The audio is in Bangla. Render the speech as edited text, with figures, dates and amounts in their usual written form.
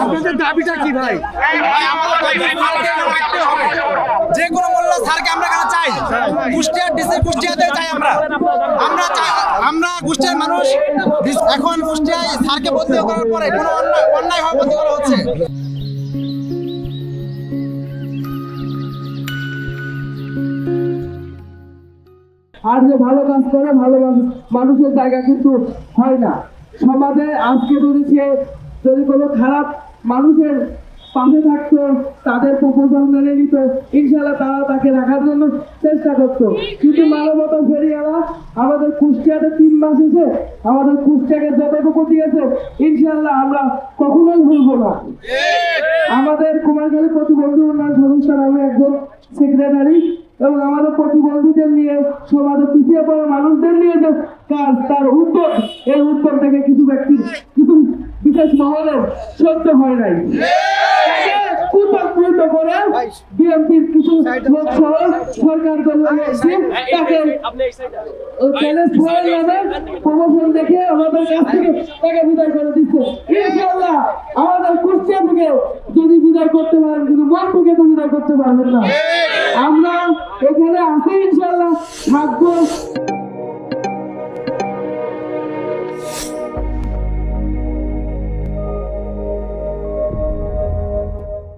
আপনাদের দাবিটা কি ভাই? যে কোনো মূল্য স্যারকে আমরা কেন চাই? কুষ্টিয়ার ডিসি কুষ্টিয়াতে চাই আমরা কুষ্টিয়ার মানুষ এখন কুষ্টিয়ায় স্যারকে বদলি করার পরে কোনো অন্যায় হওয়া বদলি করা হচ্ছে। আর যে ভালো কাজ করে ভালো মানুষের জায়গা কিন্তু হয় না সমাজে। আজকে যদি কোনো খারাপ মানুষের পাশে থাকতো, তাদের প্রপোজাল মেনে নিত, ইনশাল্লাহ তারা তাকে রাখার জন্য চেষ্টা করতো। কিন্তু মানবতা ফেরিয়ারা আমাদের কুষ্টিয়াতে 3 মাস এসে আমাদের কুষ্টিয়াকে যতটুকু দিয়েছে ইনশাল্লাহ আমরা কখনোই ভুলবো না। আমাদের কুমারখালী প্রতিবন্ধী উন্নয়ন সংস্থা নামে একজন সেক্রেটারি এবং আমাদের প্রতিবন্ধীদের নিয়ে সমাজে পিছিয়ে পড়া মানুষদের নিয়ে যে কাজ, তার উদ্যোগ, এই উদ্যোগ থেকে কিছু বিশেষ মহলের সহ্য হয় নাই। করে বিএনপির কিছু লোক সহ সরকার তাকে প্রমোশন দেখে আমাদের কাছ থেকে তাকে বিদায় করে দিচ্ছে। ইনশাআল্লাহ আমাদের কুষ্টিয়া থেকে যদি বিদায় করতে পারেন, কিন্তু মন থেকে তো বিদায় করতে পারবেন না। আমরা এখানে আছি, ইনশাআল্লাহ থাকবো।